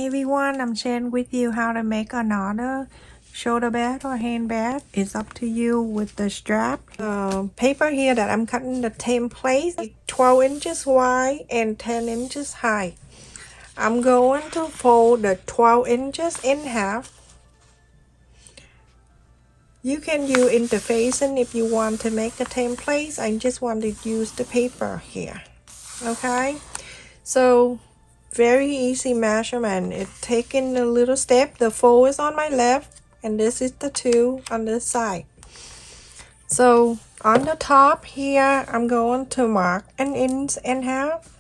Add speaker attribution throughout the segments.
Speaker 1: everyone, I'm sharing with you how to make another shoulder bag or handbag. It's up to you with the strap. Paper here that I'm cutting the template, 12 inches wide and 10 inches high. I'm going to fold the 12 inches in half. You can use interfacing if you want to make the templates. I just want to use the paper here. Okay, so very easy measurement. It's taking a little step. The fold is on my left and this is the two on this side. So on the top here I'm going to mark 1.5 inches.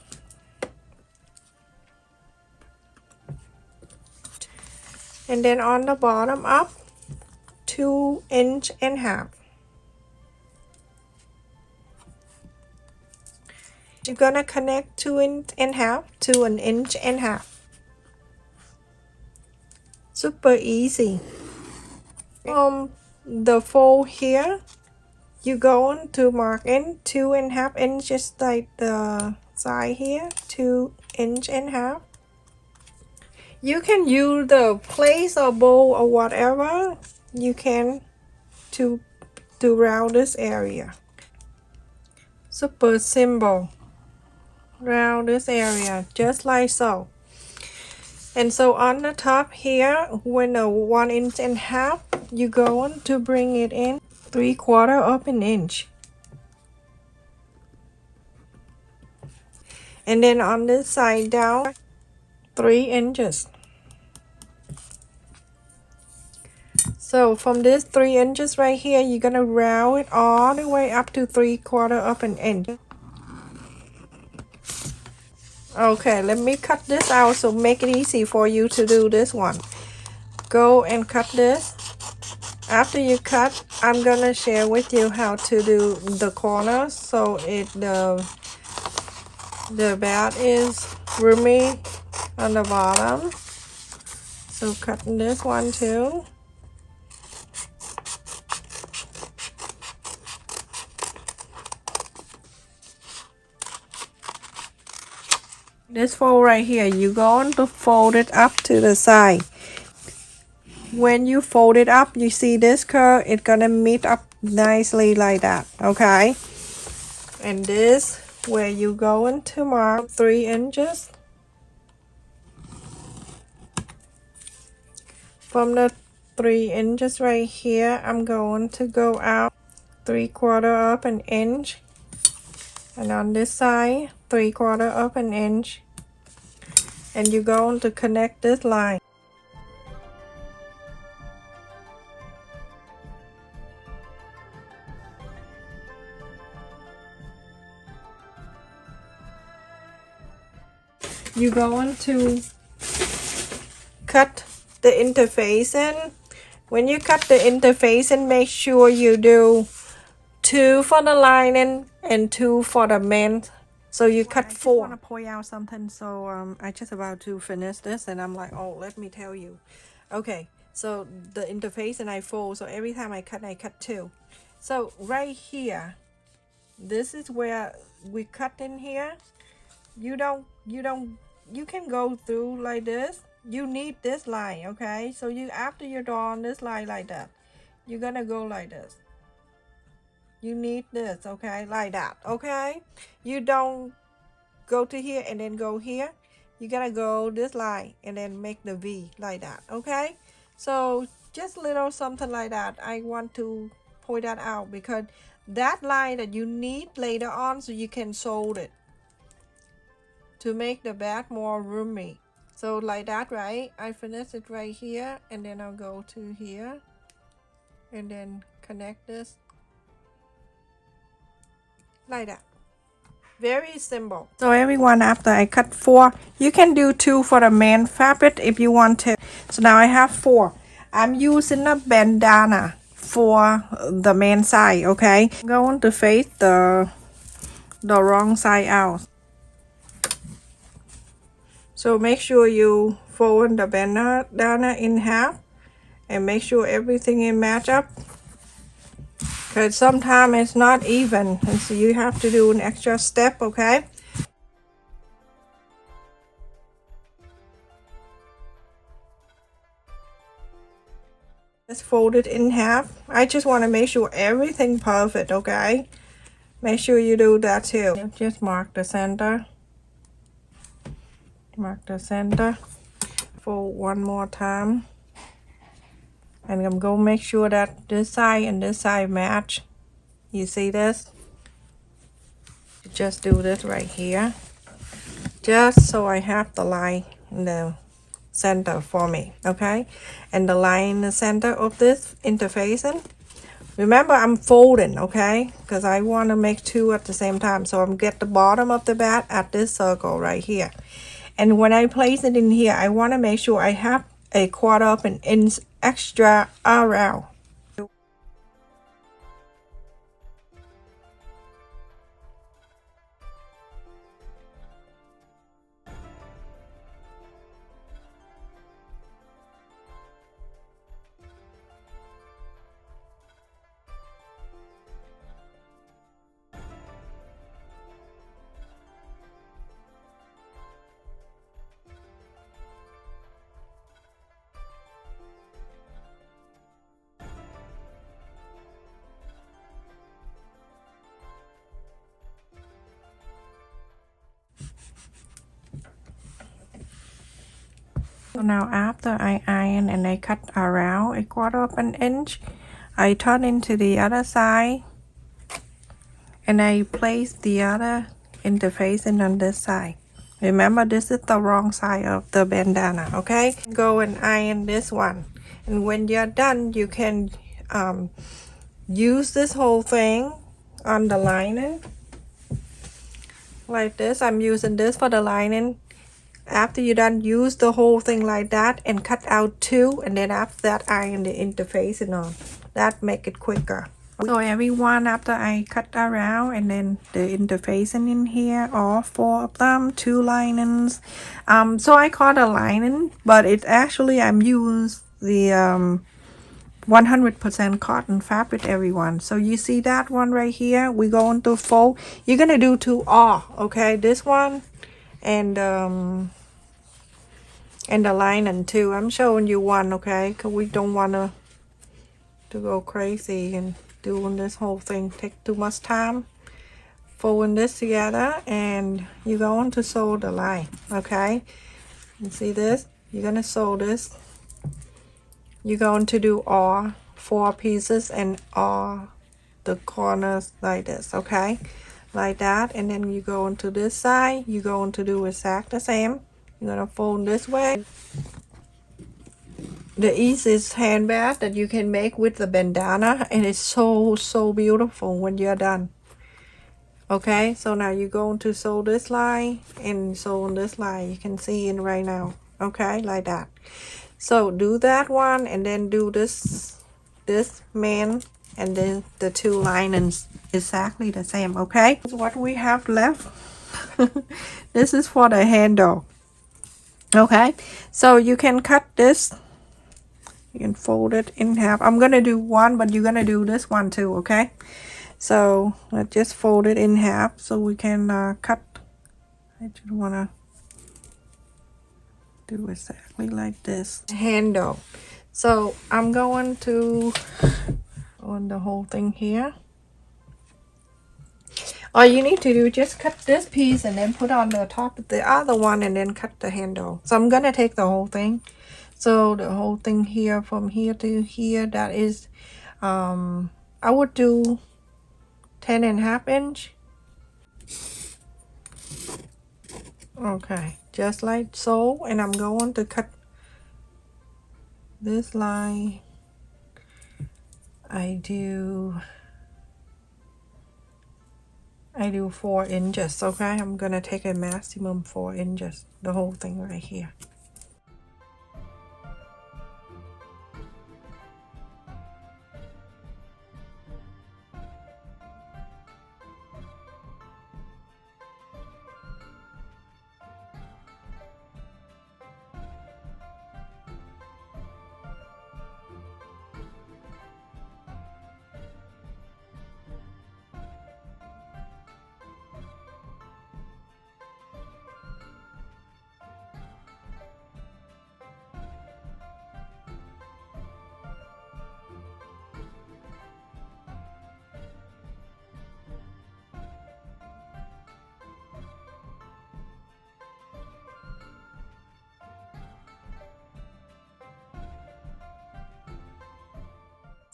Speaker 1: And then on the bottom up 2.5 inches. You're gonna connect 2.5 inches to 1.5 inches. Super easy. The fold here, you're going to mark in 2.5 inches like the side here, 2.5 inches. You can use the place or bowl or whatever you can to round this area. Super simple. Round this area just like so. And so on the top here, when a 1.5 inches, you're going to bring it in 3/4 of an inch. And then on this side down 3 inches. So from this 3 inches right here, you're gonna round it all the way up to 3/4 of an inch. Okay, let me cut this out so make it easy for you to do this one. Go and cut this. After you cut, I'm gonna share with you how to do the corners so the bag is roomy on the bottom. So cutting this one too. This fold right here, you're going to fold it up to the side. When you fold it up, you see this curve, it's gonna meet up nicely like that, okay? And this where you going to mark 3 inches. From the 3 inches right here, I'm going to go out 3/4 of an inch. And on this side, 3/4 of an inch. And you're going to connect this line. You're going to cut the interfacing. When you cut the interfacing, make sure you do 2 for the lining and 2 for the main. So you cut 4. I just want to point out something. So I just about to finish this and I'm like, oh, let me tell you. Okay, so the interfacing I fold. So every time I cut 2. So right here, this is where we cut in here. You can go through like this. You need this line, okay? So after you draw on this line like that, you're gonna go like this. You need this, okay? Like that, okay? You don't go to here and then go here. You gotta go this line and then make the V like that, okay? So just little something like that. I want to point that out because that line that you need later on so you can solder it to make the bag more roomy. So like that, right? I finish it right here and then I'll go to here and then connect this like that. Very simple. So everyone, after I cut 4, you can do 2 for the main fabric if you want to. So now I have 4. I'm using a bandana for the main side, okay? I'm going to face the wrong side out. So make sure you fold the bandana in half and make sure everything is match up. Because sometimes it's not even and so you have to do an extra step, okay? Just fold it in half. I just want to make sure everything perfect, okay? Make sure you do that too. Just mark the center. Mark the center. Fold one more time. And I'm going to make sure that this side and this side match. You see this? Just do this right here. Just so I have the line in the center for me, okay? And the line in the center of this interfacing. Remember, I'm folding, okay? Because I want to make two at the same time. So I'm get the bottom of the bat at this circle right here. And when I place it in here, I want to make sure I have a 1/4 of an inch extra around. So now after I iron and I cut around a 1/4 of an inch, I turn into the other side and I place the other interfacing on this side. Remember, this is the wrong side of the bandana, okay? Go and iron this one. And when you're done, you can use this whole thing on the lining. Like this, I'm using this for the lining. After you're done, use the whole thing like that and cut out two, and then after that iron the interfacing on. That make it quicker. So everyone, after I cut around and then the interfacing in here, all 4 of them, 2 linings. So I call it a lining, but it's actually I'm using the 100% cotton fabric, everyone. So you see that one right here, we going to fold. You're gonna do 2 all, okay? This one and the lining too. I'm showing you one, okay? Because we don't want to go crazy and doing this whole thing take too much time. Folding this together and you're going to sew the line, okay? You see this? You're gonna sew this. You're going to do all 4 pieces and all the corners like this, okay? Like that. And then you go into this side, you're going to do exactly the same. You're gonna fold this way. The easiest handbag that you can make with the bandana, and it's so beautiful when you're done. Okay, so now you're going to sew this line and sew on this line. You can see it right now, okay, like that. So do that one and then do this man, and then the 2 linings exactly the same, okay? That's what we have left. This is for the handle. Okay, so you can cut this. You can fold it in half. I'm gonna do one, but you're gonna do this one too, okay? So let's just fold it in half so we can cut. I just wanna do exactly like this. Handle. So I'm going to on the whole thing here. All you need to do, just cut this piece and then put on the top of the other one and then cut the handle. So I'm gonna take the whole thing. So the whole thing here, from here to here, that is I would do 10.5 inch. Okay, just like so. And I'm going to cut this line. I do 4 inches. Okay, I'm gonna take a maximum 4 inches, the whole thing right here.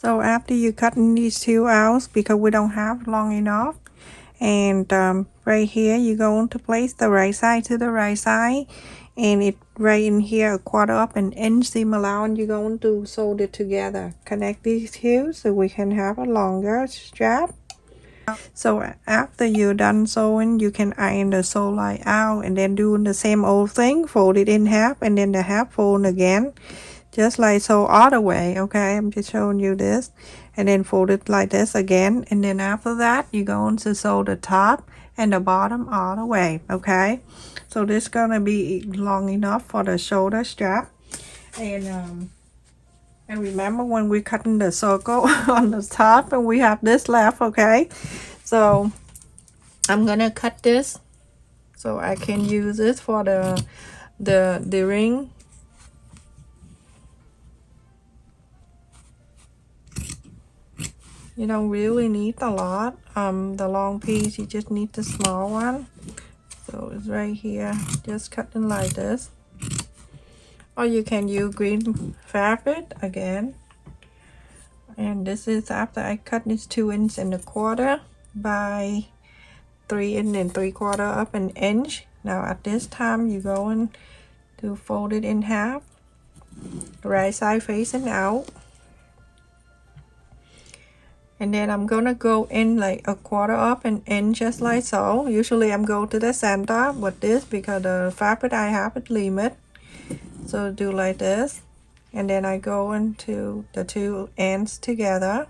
Speaker 1: So after you cutting these two out, because we don't have long enough, and right here you're going to place the right side to the right side, and it right in here a quarter up and inch seam allowance, you're going to sew it together, connect these two so we can have a longer strap. So after you're done sewing, you can iron the sew line out and then do the same old thing, fold it in half and then the half fold again, just like so all the way. Okay, I'm just showing you this, and then fold it like this again, and then after that you're going to sew the top and the bottom all the way. Okay, so this gonna be long enough for the shoulder strap. And remember when we're cutting the circle on the top and we have this left. Okay, so I'm gonna cut this so I can use this for the ring. You don't really need a lot, the long piece, you just need the small one. So it's right here, just cutting like this. Or you can use green fabric again. And this is after I cut this 2 inches and a quarter by 3 and 3/4 up an inch. Now at this time you're going to fold it in half, right side facing out. And then I'm gonna go in like a quarter up and in just like so. Usually I'm going to the center with this because the fabric I have is limit. So do like this. And then I go into the 2 ends together.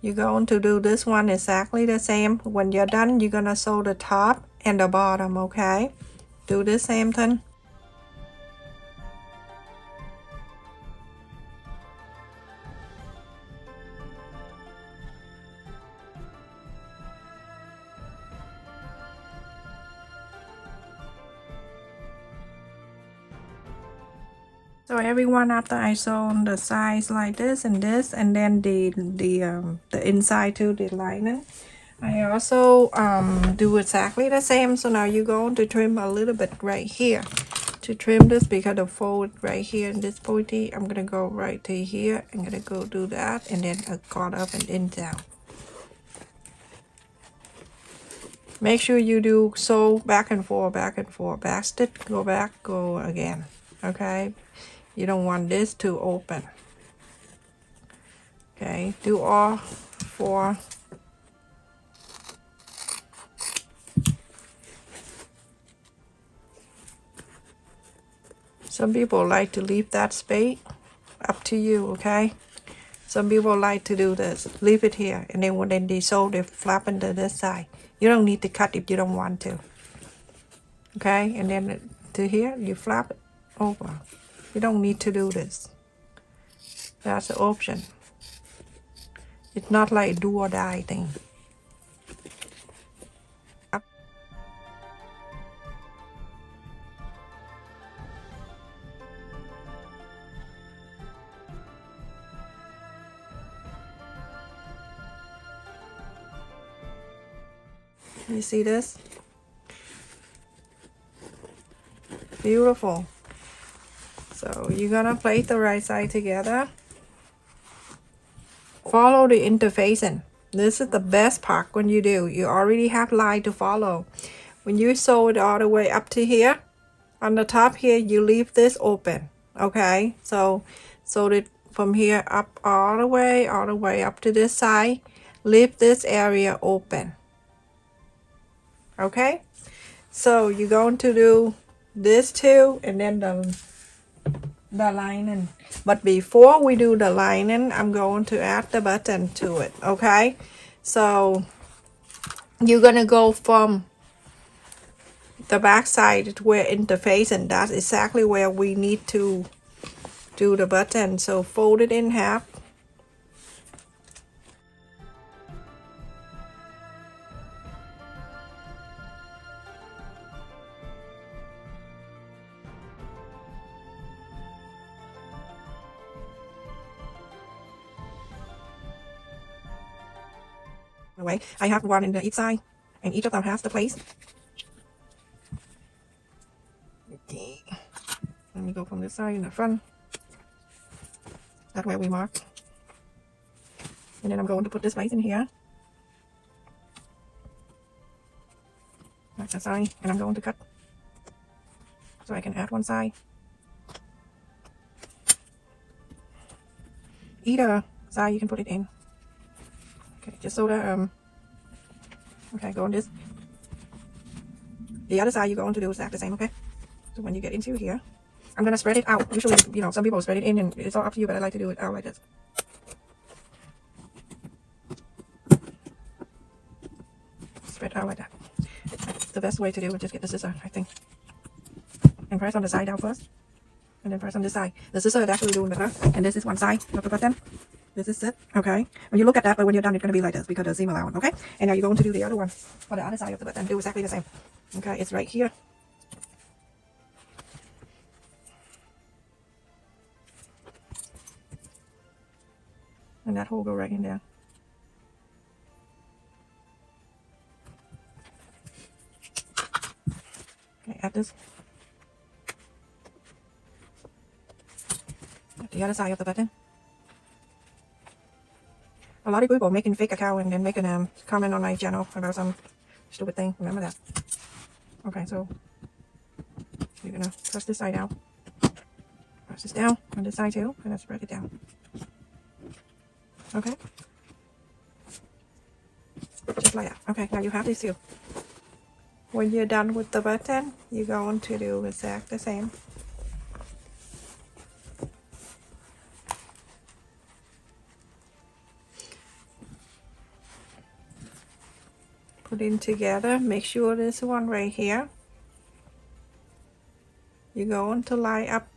Speaker 1: You're going to do this one exactly the same. When you're done, you're gonna sew the top and the bottom, okay? Do the same thing. So everyone, after I sew on the sides like this, and then the inside to the lining, I also do exactly the same. So now you're going to trim a little bit right here to trim this because the fold right here in this pointy. I'm gonna go right to here. I'm gonna go do that, and then a cut up and in down. Make sure you do sew back and forth, back stitch, go back, go again. Okay. You don't want this to open. Okay, do all 4. Some people like to leave that space, up to you. Okay, some people like to do this, leave it here, and then when they sew, they flap into this side. You don't need to cut if you don't want to. Okay, and then to here you flap it over. You don't need to do this. That's an option. It's not like do or die thing. You see this? Beautiful. So you're gonna place the right side together. Follow the interfacing. This is the best part when you do. You already have line to follow. When you sew it all the way up to here, on the top here, you leave this open. Okay, so that from here up all the way up to this side, leave this area open. Okay, so you're going to do this too, and then the lining. But before we do the lining, I'm going to add the button to it. Okay, so you're gonna go from the back side where interface, and that's exactly where we need to do the button. So fold it in half. Anyway, I have one in each side, and each of them has the place. Okay. And we go from this side in the front. That's where we mark. And then I'm going to put this place in here. That's the side, and I'm going to cut so I can add one side. Either side you can put it in. Okay, just so that okay, go on this. The other side you're going to do exactly the same, okay? So when you get into here, I'm gonna spread it out. Usually, you know, some people spread it in, and it's all up to you, but I like to do it out like this. Spread out like that. That's the best way to do it. Just get the scissor, I think, and press on the side down first, and then press on this side. The scissor is actually doing better. And this is one side of the button. This is it, okay? When you look at that, but when you're done, it's gonna be like this because the seam allowance, okay? And now you're going to do the other one for the other side of the button. Do exactly the same. Okay, it's right here. And that hole go right in there. Okay, add this. At the other side of the button. A lot of people making fake account and then making comment on my channel about some stupid thing. Remember that. Okay, so you're gonna press this side down. Press this down on this side too, and then spread it down. Okay. Just like that. Okay, now you have these two. When you're done with the button, you're going to do exactly the same. Put in together. Make sure this one right here. You're going to line up,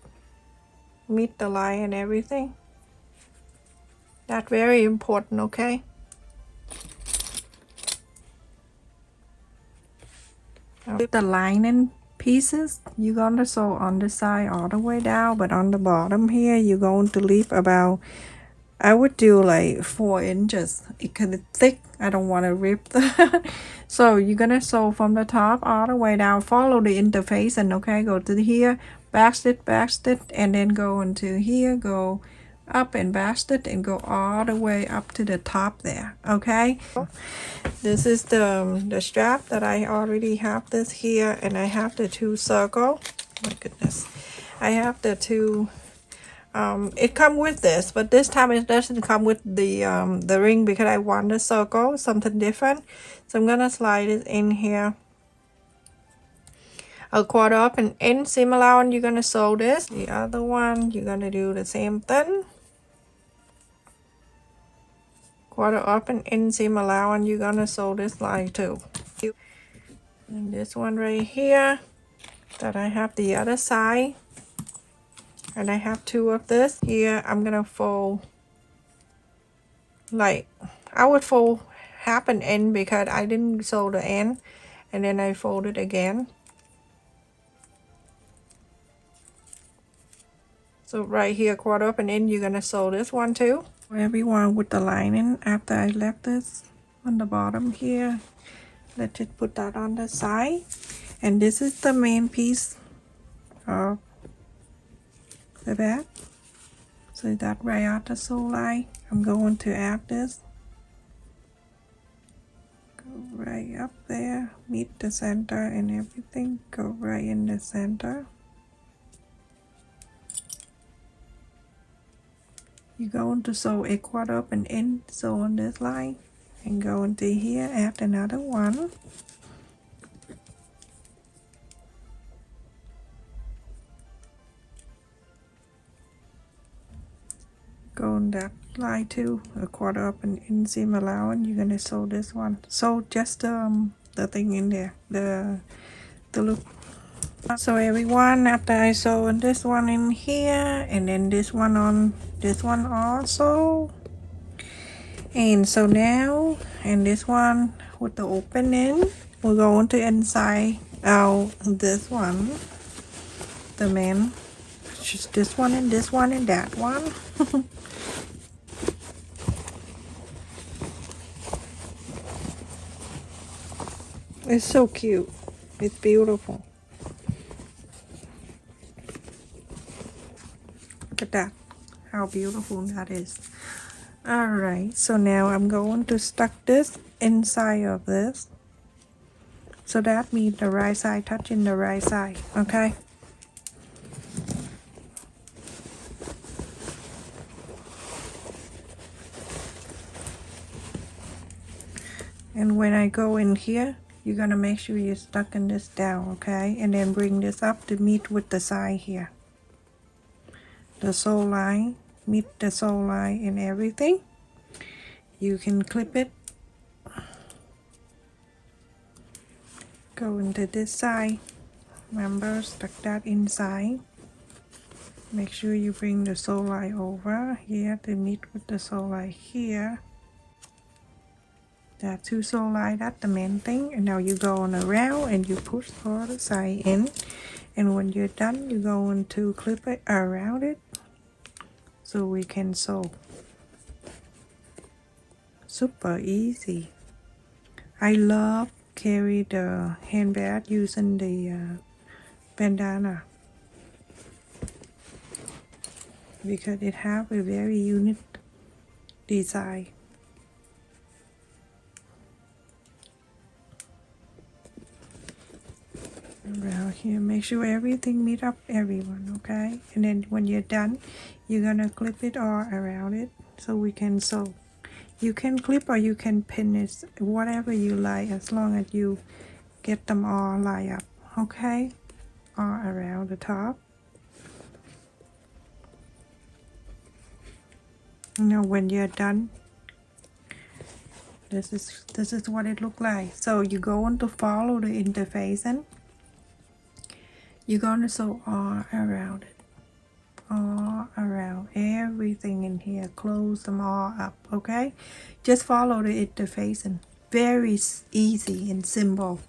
Speaker 1: meet the line and everything. That's very important, okay? With the lining pieces, you're going to sew on the side all the way down, but on the bottom here, you're going to leave about, I would do like 4 inches. It's kind of thick. I don't want to rip that. So you're going to sew from the top all the way down. Follow the interface and okay, go to here, back stitch, and then go into here, go up and back stitch and go all the way up to the top there, okay? This is the strap that I already have this here, and I have the 2 circle. My goodness, I have the 2 it come with this, but this time it doesn't come with the ring because I want the circle, something different. So I'm gonna slide it in here a 1/4 up and in seam allowance. You're gonna sew this. The other one you're gonna do the same thing. 1/4 up and in seam allowance. You're gonna sew this line too. And this one right here that I have the other side, and I have 2 of this here. I'm gonna fold, like I would fold half an end because I didn't sew the end, and then I fold it again. So right here, 1/4 up and in, you're gonna sew this one too. Everyone with the lining, after I left this on the bottom here, let's just put that on the side. And this is the main piece of the back. So that right out the sew line, I'm going to add this. Go right up there, meet the center and everything. Go right in the center. You're going to sew a 1/4 up and in, sew on this line, and go into here, add another one. Go on that line too, a 1/4 up and in seam allowance. You're gonna sew this one. Sew just the thing in there, the loop. So everyone, after I sew this one in here, and then this one on this one also, and so now, and this one with the opening, we're going to inside out this one, the man, just this one and that one. It's so cute. It's beautiful. at that, how beautiful that is. Alright, so now I'm going to stuck this inside of this. So that means the right side touching the right side, okay? And when I go in here, you're gonna make sure you're stucking this down, okay? And then bring this up to meet with the side here. The sole line, meet the sole line and everything. You can clip it. Go into this side. Remember, stuck that inside. Make sure you bring the sole line over here to meet with the sole line here. That two sole line, that's the main thing. And now you go on around and you push all the side in. And when you're done, you're going to clip it around it so we can sew. Super easy. I love carry the handbag using the bandana because it have a very unique design. Around here, make sure everything meet up everyone, okay? And then when you're done, you're gonna clip it all around it so we can sew. You can clip or you can pin it, whatever you like, as long as you get them all lined up, okay? All around the top. Now when you're done, this is what it look like. So you're going to follow the interfacing. You're going to sew all around it, all around everything in here. Close them all up, okay? Just follow the interfacing. Very easy and simple.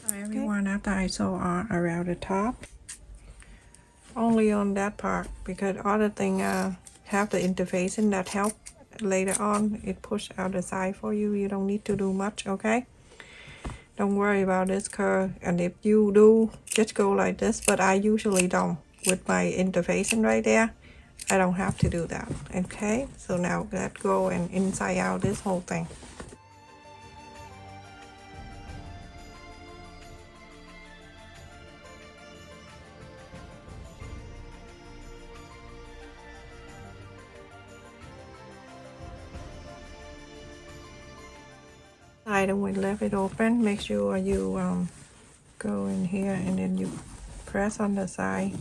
Speaker 1: So everyone, after I sew all around the top, only on that part, because other thing have the interfacing that help later on. It push out the side for you. You don't need to do much, okay? Don't worry about this curve, and if you do, just go like this, but I usually don't. With my interfacing right there, I don't have to do that, okay? So now let's go and inside out this whole thing. I don't want to leave it open. Make sure you go in here and then you press on the side.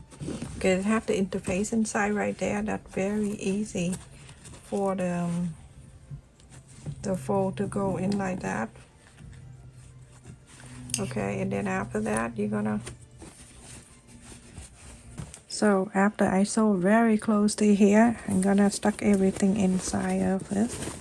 Speaker 1: Okay, it have the interface inside right there. That's very easy for the fold to go in like that. Okay, and then after that you're gonna, so after I sew very close to here, I'm gonna stuck everything inside of this.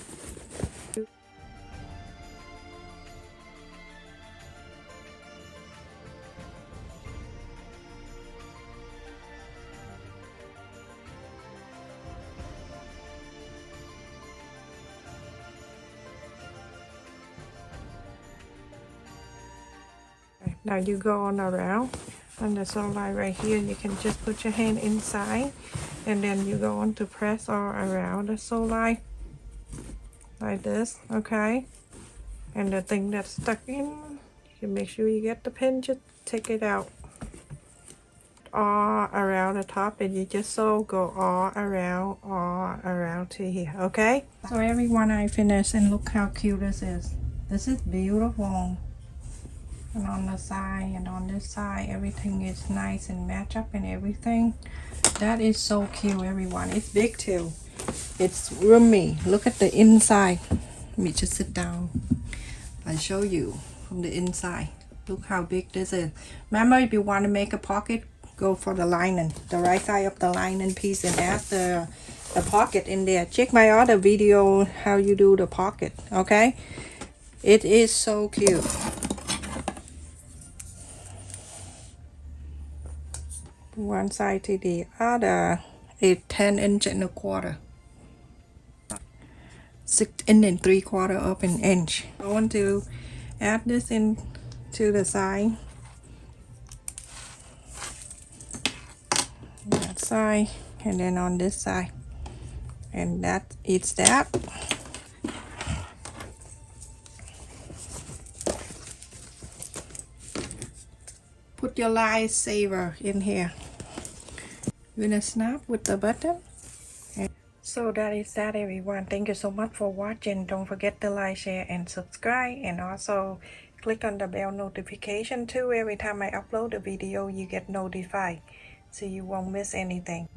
Speaker 1: Now you go on around on the sew line right here. You can just put your hand inside and then you go on to press all around the sew line like this, okay? And the thing that's stuck in, you make sure you get the pin, just take it out all around the top, and you just sew, go all around to here, okay? So everyone, I finished, and look how cute this is. This is beautiful. And on the side and on this side, everything is nice and match up and everything. That is so cute, everyone. It's big too. It's roomy. Look at the inside. Let me just sit down and show you from the inside. Look how big this is. Remember, if you want to make a pocket, go for the lining, the right side of the lining piece, and add the pocket in there. Check my other video how you do the pocket, okay? It is so cute. One side to the other is 10 inch and a quarter, 6 and 3/4 of an inch. I want to add this in to the side, that side, and then on this side, and that is that. Put your lightsaber in here. You're gonna snap with the button. So that is that, everyone. Thank you so much for watching. Don't forget to like, share, and subscribe, and also click on the bell notification too. Every time I upload a video, you get notified, so you won't miss anything.